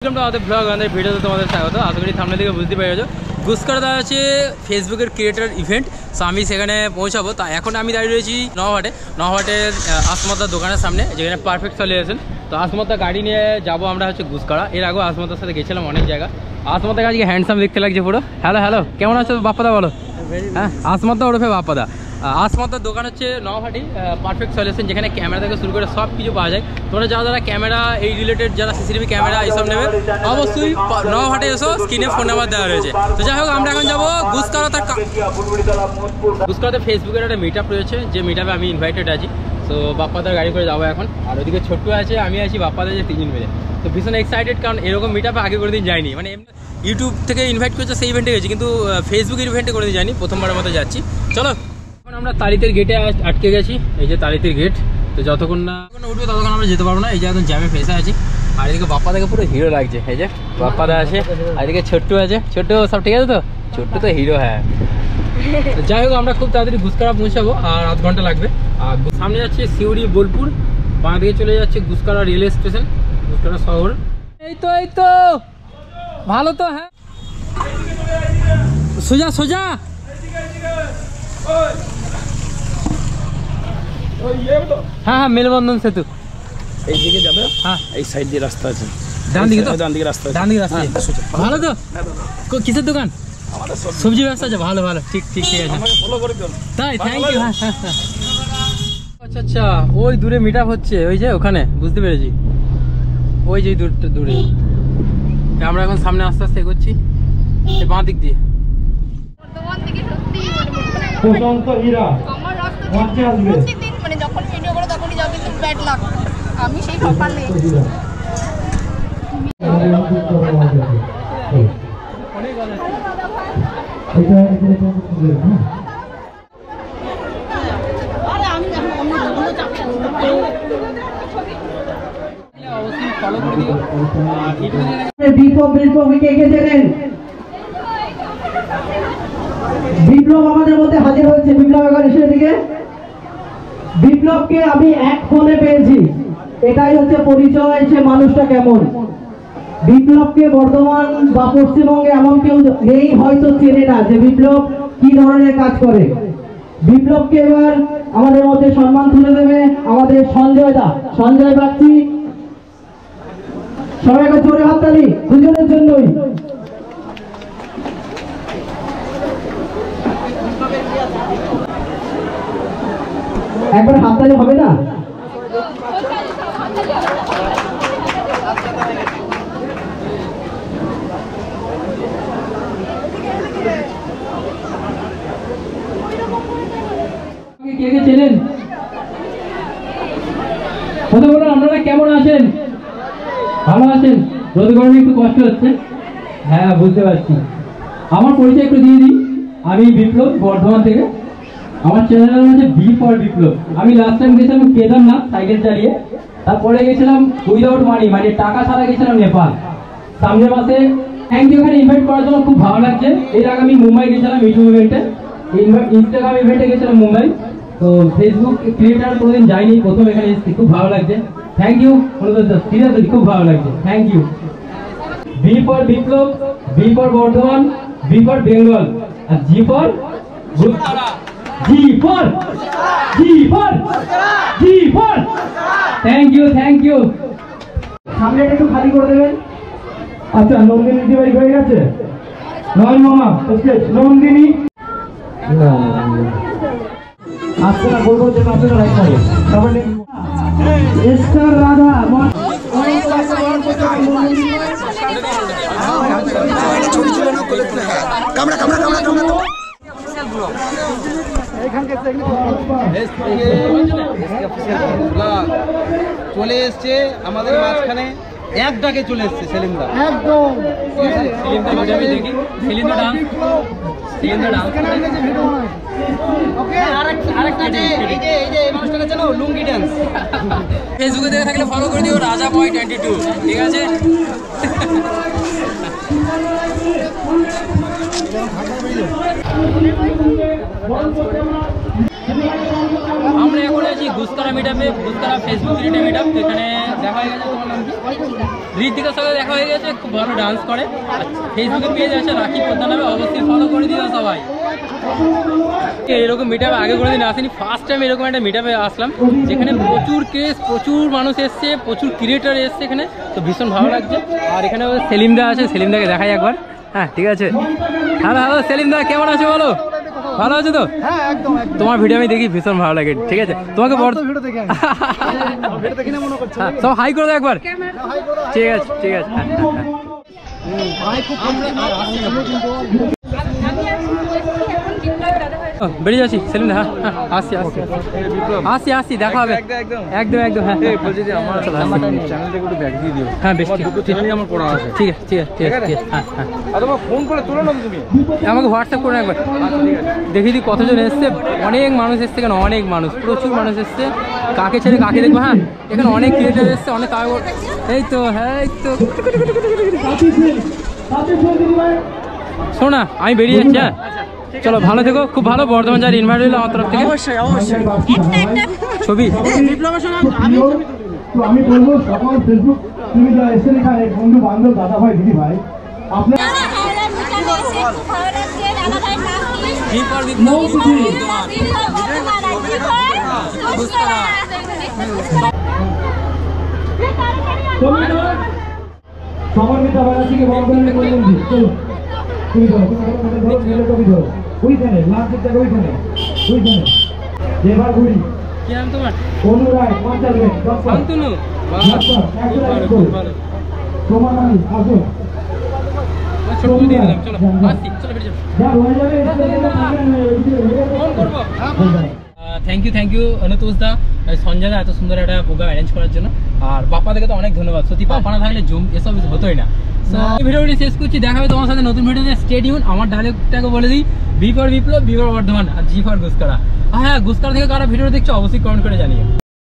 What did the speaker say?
আমাদের ব্লগ আমাদের ভিডিওতে তোমাদের স্বাগত। আশা করি সামনে থেকে বুঝতে পেরেছো গুসকরাদা আছে ফেসবুকের ক্রিয়েটার ইভেন্ট। সো আমি সেখানে পৌঁছাবো। তা এখন আমি দাঁড়িয়ে রয়েছি নওহাটের আসমতার দোকানের সামনে, যেখানে পারফেক্ট সলিউশন। তো আসমতা গাড়ি নিয়ে যাবো আমরা হচ্ছে গুসকরা। এর আগেও আসমতার সাথে গেছিলাম অনেক জায়গা। আসমতাকে আজকে হ্যান্ডসাম দেখতে লাগছে পুরো। হ্যালো কেমন আছো বাপ্পাদা? বলো। হ্যাঁ, আসমতা ওরফে বাপ্পাদা। আসমাতার দোকান হচ্ছে নওহাটি পারফেক্ট সলিউশন, যেখানে ক্যামেরা থেকে শুরু করে সব কিছু পাওয়া যায়। তোমরা যারা ক্যামেরা এই রিলেটেড যারা সিসিটিভি ক্যামেরা এইসব নেবে অবশ্যই নওহাটে এসো, স্ক্রিনে ফোন নাম্বার দেওয়া রয়েছে। তো যাই হোক, আমরা এখন যাবো গুসকরাতে। গুসকরাতে ফেসবুকের একটা মিট আপ রয়েছে, যে মিট আপে আমি ইনভাইটেড আছি। তো বাপ্পাদার গাড়ি করে যাবো এখন। আর ওদিকে ছোট্টু আছে, আমি আছি, বাপ্পাদা যে তিনজন মিলে। তো ভীষণ এক্সাইটেড, কারণ এরকম মিট আপে আগে কোনোদিন যাইনি। মানে ইউটিউব থেকে ইনভাইট করেছে সেই ইভেন্টে গেছি, কিন্তু ফেসবুক ইভেন্টে কোনোদিন যাইনি, প্রথমবারের মতো যাচ্ছি। চলো, এখন আমরা তালিতের গেটে আটকে গেছি। এই যে তালিতের গেট। তো যতক্ষণ না উঠবে ততক্ষণ আমরা যেতে পারবো না। এই যে এখন জ্যামে ফেসে আছি। আর এদিকে বাপ্পা দেখে পুরো হিরো লাগছে। এই যে বাপ্পাদা আছে, আর এদিকে ছোট্টু আছে। ছোট্টু সব ঠিক আছে তো? ছোট্টু তো হিরো। হ্যাঁ, যাই হোক, আমরা খুব তাড়াতাড়ি গুসকরা পৌঁছাবো, আর আধ ঘন্টা লাগবে। আর সামনে যাচ্ছে সিউড়ি বোলপুর, বাঁ দিকে চলে যাচ্ছে গুসকরা রেল স্টেশন, গুসকরা শহর। এই তো ভালো তো। হ্যাঁ, সোজা হ্যাঁ, মেলবন্ধন সেতু এই দিকে যাবে। হ্যাঁ, এই সাইড দিয়ে রাস্তা আছে। ডান দিকে রাস্তা ভালো তো। কিসের দোকান? সবজি ব্যবসা আছে। ভালো ঠিক আছে। তাই, থ্যাংক ইউ। হ্যাঁ, আচ্ছা, ওই দূরে মিট আপ হচ্ছে, ওই যে ওখানে, বুঝতে পেরেছি। ওই যে দূরে আমরা এখন সামনে আস্তে আস্তে এগোচ্ছি, বাঁ দিক দিয়ে। আমি সেই ব্যাপার নেই। বিপ্লব আমাদের মধ্যে হাজির হয়েছে। বিপ্লব এখন এসে দিকে। বিপ্লবকে আমি এক ফোনে পেয়েছি, এটাই হচ্ছে পরিচয় সে মানুষটা কেমন। বিপ্লবকে বর্ধমান বা পশ্চিমবঙ্গে এমন কেউ নেই হয়তো চেনে না যে বিপ্লব কি ধরনের কাজ করে। বিপ্লবকে এবার আমাদের মধ্যে সম্মান তুলে দেবে আমাদের সঞ্জয় বাগচি। সবাই একটা জোরে হাততালি দুজনের জন্যই। একবার হাততালি হবে না? কে চেনেন? কথা বলুন, আপনারা কেমন আছেন? ভালো আছেন? রোদ গরমে একটু কষ্ট হচ্ছে। হ্যাঁ, বুঝতে পারছি। আমার পরিচয় একটু দিয়ে দিই। আমি বিপ্লব, বর্ধমান থেকে। আমার চ্যানেলের হচ্ছে বি ফর বিপ্লব। আমি লাস্ট টাইম গেছিলাম কেদারনাথ সাইকেল চালিয়ে, তারপরে গেছিলাম উইদাউট মানি, মানে টাকা ছাড়া গেছিলাম নেপাল সামনের মাসে। থ্যাংক ইউ এখানে ইনভাইট করার জন্য, খুব ভালো লাগছে। এর আগে আমি মুম্বাই গেছিলাম ইউটিউব ইভেন্টে, ইনস্টাগ্রাম ইভেন্টে গেছিলাম মুম্বাই। তো ফেসবুক ক্রিয়েটার কোনোদিন যাইনি, প্রথম এখানে এসেছি, খুব ভালো লাগছে। থ্যাংক ইউ, সিরিয়াসলি খুব ভালো লাগছে। Thank you. B for Biplab, B for Bardhaman, B for Bengal, আর জি ফর থ্যাংক ইউ। সামনেটা একটু খালি করে দেবেন। আচ্ছা, নন্দিনী দিবাই হয়ে গেছে। নয় মামা নন্দিনী আসছে না, বলবো যে আপনারা রাইট করে তারপরে এস্টার রাধা চলে এসছে আমাদের মাঝখানে, এক ডাকে চলে এসছে সেলিমদা। একদম ফেসবুকে দেখে থাকলে ফলো করে দিও রাজা বয় 22, ঠিক আছে? আমরা এখন আছি গুসকরা মিটআপে, গুসকরা ফেসবুক ক্রিয়েটার মিটআপ। তো এখানে দেখা হয়ে গেছে, তোমার নাম কি? ঋতিকার সাথে দেখা হয়ে গেছে, খুব ভালো ডান্স করে। ফেসবুকে পেজ আছে রাখি পোদ্দার নামে, অবশ্যই ফলো করে দিও সবাই। এরকম মিটআপে আগে কোনোদিন আসেনি, ফার্স্ট টাইম এরকম একটা মিটআপে আসলাম, যেখানে প্রচুর কেস, প্রচুর মানুষ এসছে, প্রচুর ক্রিয়েটার এসছে এখানে। তো ভীষণ ভালো লাগছে। আর এখানে সেলিমদা আছে, সেলিমদাকে দেখাই একবার। হ্যাঁ ঠিক আছে। হ্যালো হ্যালো সেলিমদা, কেমন আছো বলো? ভালো আছো তো? হ্যাঁ একদম। তোমার ভিডিও আমি দেখি, ভীষণ ভালো লাগে। ঠিক আছে, তোমাকে ভিডিও দেখে ভিডিও দেখে না মনে করছে। সব হাই করে দাও একবার। ঠিক আছে ঠিক আছে। বেরিয়ে যাচ্ছি সেলিম। হ্যাঁ আসছি আসছি আসছি আসছি, দেখা হবে একদম একদম। হ্যাঁ বলছি যে আমার চ্যানেলটাকে একটু ব্যাক দিয়ে দিও। হ্যাঁ বেশ, দুটো চ্যানেলই আমার পড়া আছে। ঠিক আছে ঠিক আছে ঠিক আছে। হ্যাঁ হ্যাঁ, আর তোমার ফোন করে তুলো না তুমি, আমাকে হোয়াটসঅ্যাপ করো একবার। দেখি দি কতজন এসছে। অনেক মানুষ এসছে এখানে, অনেক মানুষ, প্রচুর মানুষ এসছে। কাকে ছেড়ে কাকে দেখবো? হ্যাঁ এখানে অনেক ক্রিয়েটার এসছে, অনেক কাগজ। এই তো হ্যাঁ এই তো। শোনা আমি বেরিয়ে যাচ্ছি। হ্যাঁ চলো, ভালো থেকো, খুব ভালো। বর্ধমান যার ইনভাইট হইলো আমার তরফ থেকে। অবশ্যই অবশ্যই। ছবি বিপ্লবের সঙ্গে আমি তো আমি বলবো সকল ফেসবুক তুমি যা এসে এখানে বন্ধু বান্ধব দাদা ভাই দিদি ভাই আপনার সবার মিতা বাড়া থেকে বন্ধনে বললেন জি চলো তুমি ধরো তুমি ধরো ওইখানে লাস্টেরটা ওইখানে এবার ঘুরি কি নাম তোমার? অনুরায় 50 মিনিট শান্তনু। তোমার নাম আসো ছোট করে দিয়ে দিলাম। চলো আসছি, চলো বেরিয়ে যাবো। যা হয়ে যাবে ফোন করবো। থ্যাংক ইউ অনুতোষ দা, সঞ্জয় দা এত সুন্দর একটা প্রোগ্রাম অ্যারেঞ্জ করার জন্য। আর বাপ্পা থেকে তো অনেক ধন্যবাদ, সত্যি বাপ্পা না থাকলে জুম এসব হতোই না। সো এই ভিডিওটি শেষ করছি, দেখা হবে তোমার সাথে নতুন ভিডিওতে। Stay tune. আমার ডায়লগটাকে বলে দিই, B for Biplab, B for Bardhaman, আর জি ফর গুসকরা। হ্যাঁ গুসকরা থেকে কারা ভিডিও দেখছো অবশ্যই কমেন্ট করে জানিও।